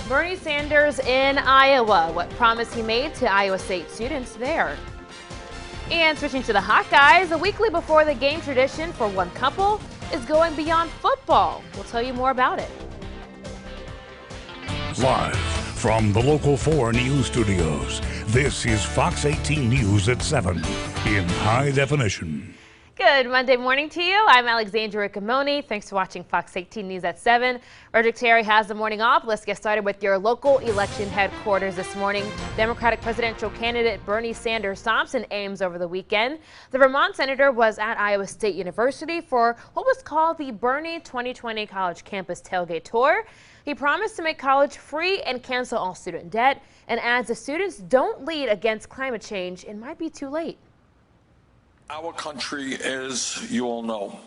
Bernie Sanders in Iowa, what promise he made to Iowa State students there. And switching to the Hawkeyes, a weekly before the game tradition for one couple is going beyond football. We'll tell you more about it. Live from the Local 4 News Studios, this is Fox 18 News at 7 in high definition. Good Monday morning to you. I'm Alexandria Ikomoni. Thanks for watching Fox 18 News at 7. Roderick Terry has the morning off. Let's get started with your local election headquarters this morning. Democratic presidential candidate Bernie Sanders stops in Ames over the weekend. The Vermont senator was at Iowa State University for what was called the Bernie 2020 College Campus Tailgate Tour. He promised to make college free and cancel all student debt, and adds if students don't lead against climate change, it might be too late. Our country, as you all know,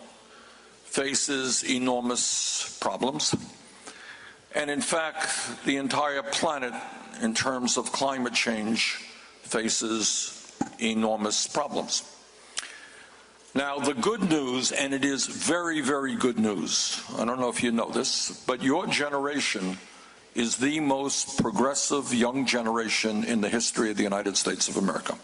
faces enormous problems. And in fact, the entire planet, in terms of climate change, faces enormous problems. Now, the good news, and it is very, very good news, I don't know if you know this, but your generation is the most progressive young generation in the history of the United States of America.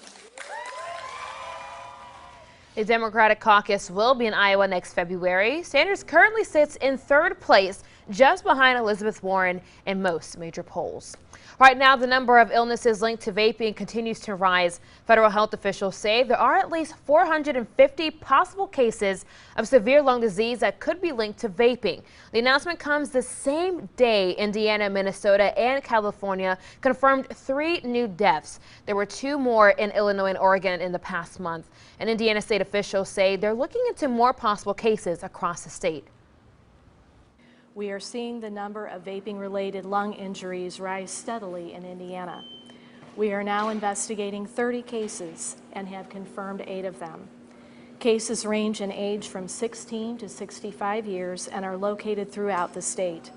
The Democratic caucus will be in Iowa next February. Sanders currently sits in third place, just behind Elizabeth Warren in most major polls. Right now, the number of illnesses linked to vaping continues to rise. Federal health officials say there are at least 450 possible cases of severe lung disease that could be linked to vaping. The announcement comes the same day Indiana, Minnesota, and California confirmed 3 new deaths. There were 2 more in Illinois and Oregon in the past month. And Indiana state officials say they're looking into more possible cases across the state. We are seeing the number of vaping-related lung injuries rise steadily in Indiana. We are now investigating 30 cases and have confirmed 8 of them. Cases range in age from 16 to 65 years and are located throughout the state.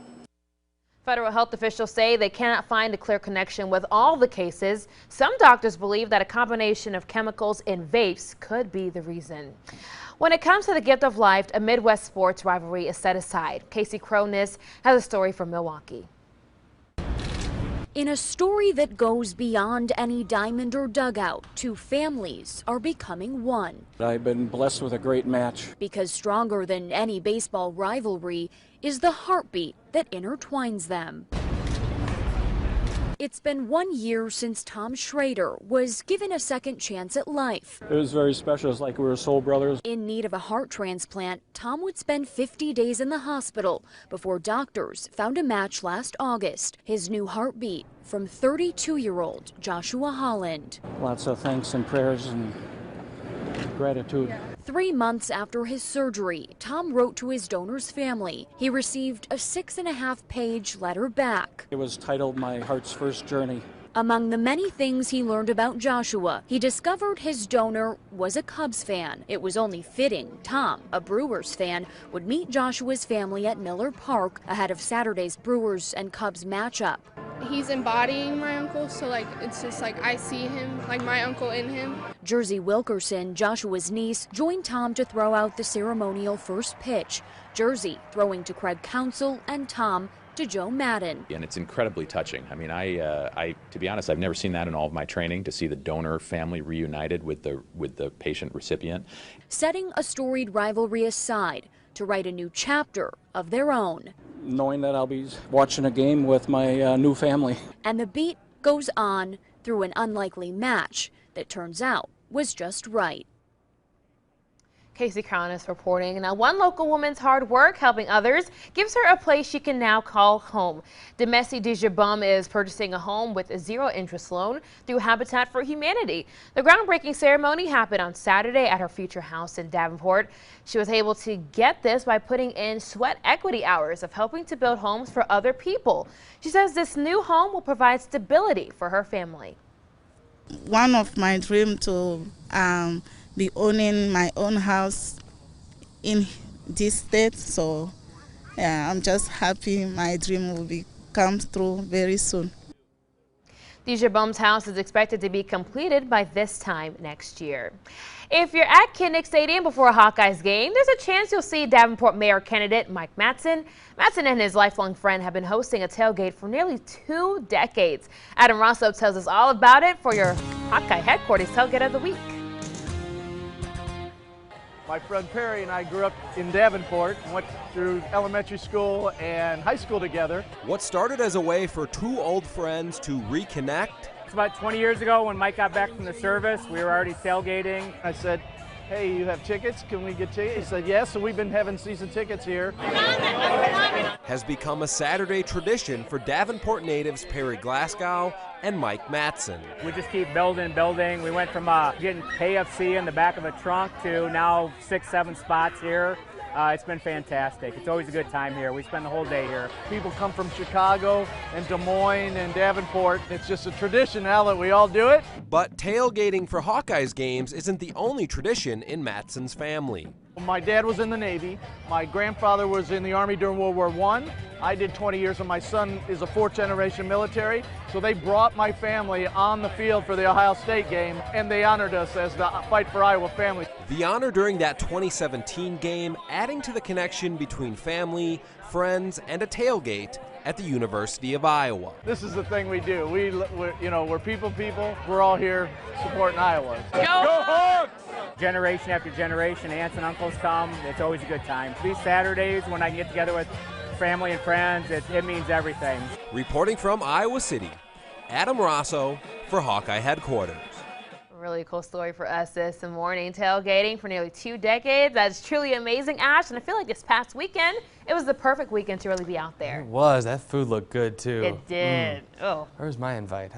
Federal health officials say they cannot find a clear connection with all the cases. Some doctors believe that a combination of chemicals in vapes could be the reason. When it comes to the gift of life, a Midwest sports rivalry is set aside. Casey Cronus has a story from Milwaukee. In a story that goes beyond any diamond or dugout, 2 families are becoming one. I've been blessed with a great match. Because stronger than any baseball rivalry is the heartbeat that intertwines them. It's been 1 year since Tom Schrader was given a second chance at life. It was very special. It's like we were soul brothers. In need of a heart transplant, Tom would spend 50 days in the hospital before doctors found a match last August. His new heartbeat from 32-year-old Joshua Holland. Lots of thanks and prayers and gratitude. 3 months after his surgery, Tom wrote to his donor's family. He received a 6.5-page letter back. It was titled My Heart's First Journey. Among the many things he learned about Joshua, he discovered his donor was a Cubs fan. It was only fitting Tom, a Brewers fan, would meet Joshua's family at Miller Park ahead of Saturday's Brewers and Cubs matchup. He's embodying my uncle, so it's just I see him, my uncle in him. Jersey Wilkerson, Joshua's niece, joined Tom to throw out the ceremonial first pitch. Jersey throwing to Craig Counsell and Tom to Joe Madden. And it's incredibly touching. I mean, I to be honest, I've never seen that in all of my training, to see the donor family reunited with the patient recipient. Setting a storied rivalry aside to write a new chapter of their own. Knowing that I'll be watching a game with my new family. And the beat goes on through an unlikely match that turns out was just right. Casey Cronus reporting. Now, one local woman's hard work helping others gives her a place she can now call home. Demessi Dijabum is purchasing a home with a 0-interest loan through Habitat for Humanity. The groundbreaking ceremony happened on Saturday at her future house in Davenport. She was able to get this by putting in sweat equity hours of helping to build homes for other people. She says this new home will provide stability for her family. One of my dreams to be owning my own house in this state, so yeah, I'm just happy my dream will come through very soon. Deja Boehm's house is expected to be completed by this time next year. If you're at Kinnick Stadium before a Hawkeyes game, there's a chance you'll see Davenport mayor candidate Mike Matson. Matson and his lifelong friend have been hosting a tailgate for nearly 2 decades. Adam Rosso tells us all about it for your Hawkeye Headquarters Tailgate of the Week. My friend Perry and I grew up in Davenport, went through elementary school and high school together. What started as a way for 2 old friends to reconnect? It's about 20 years ago when Mike got back from the service. We were already tailgating. I said, hey, you have tickets? Can we get tickets? He said, yes, so we've been having season tickets here. Has become a Saturday tradition for Davenport natives Perry Glasgow and Mike Matson. We just keep building. We went from getting KFC in the back of a trunk to now 6-7 spots here. It's been fantastic. It's always a good time here. We spend the whole day here. People come from Chicago and Des Moines and Davenport. It's just a tradition now that we all do it. But tailgating for Hawkeyes games isn't the only tradition in Matson's family. My dad was in the Navy. My grandfather was in the Army during World War I. I did 20 years, and my son is a 4th-generation military. So they brought my family on the field for the Ohio State game, and they honored us as the Fight for Iowa family. The honor during that 2017 game, adding to the connection between family, friends, and a tailgate at the University of Iowa. This is the thing we do. We're people. We're all here supporting Iowa. Go Hawks! Generation after generation, aunts and uncles come. It's always a good time. These Saturdays when I can get together with family and friends, it means everything. Reporting from Iowa City, Adam Rosso for Hawkeye Headquarters. Really cool story for us this morning. Tailgating for nearly 2 decades. That's truly amazing, Ash. And I feel like this past weekend, it was the perfect weekend to really be out there. It was. That food looked good, too. It did. Oh. Where's my invite?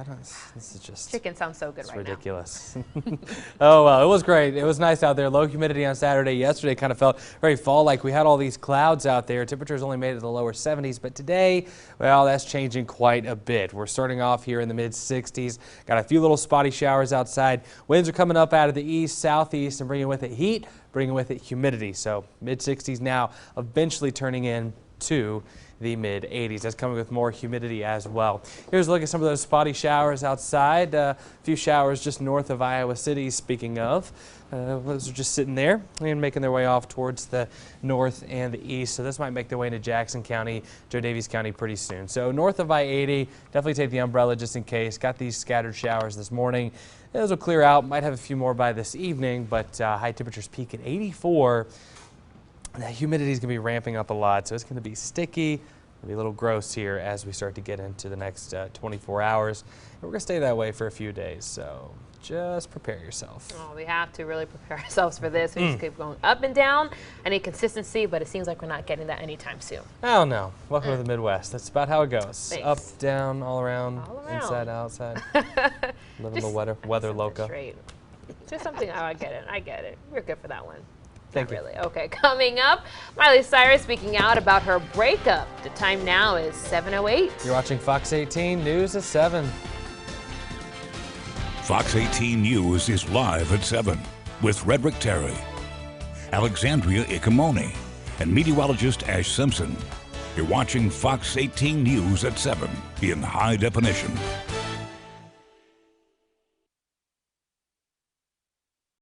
This is just... Chicken sounds so good right ridiculous. Oh, well, it was great. It was nice out there. Low humidity on Saturday. Yesterday kind of felt very fall-like. We had all these clouds out there. Temperatures only made it to the lower 70s. But today, well, that's changing quite a bit. We're starting off here in the mid-60s. Got a few little spotty showers outside. Winds are coming up out of the east, southeast, and bringing with it heat, bringing with it humidity. So mid-60s now, eventually turning into the mid-80s. That's coming with more humidity as well. Here's a look at some of those spotty showers outside. A few showers just north of Iowa City, speaking of. Those are just sitting there and making their way off towards the north and the east. So this might make their way into Jackson County, Joe Davies County pretty soon. So north of I-80, definitely take the umbrella just in case. Got these scattered showers this morning. Those will clear out. Might have a few more by this evening, but high temperatures peak at 84. The humidity is going to be ramping up a lot, so it's going to be sticky. It'll be a little gross here as we start to get into the next 24 hours. And we're going to stay that way for a few days, so just prepare yourself. Oh, we have to really prepare ourselves for this. We just keep going up and down. I need consistency, but it seems like we're not getting that anytime soon. Oh, no. Welcome to the Midwest. That's about how it goes. Thanks. Up, down, all around, inside, outside. Living the weather loca. Straight. Just something, I get it. We're good for that one. Thank you. Really. Okay, coming up, Miley Cyrus speaking out about her breakup. The time now is 7:08. You're watching Fox 18 News at 7. Fox 18 News is live at 7 with Redrick Terry, Alexandria Ikomoni, and meteorologist Ash Simpson. You're watching Fox 18 News at 7 in high definition.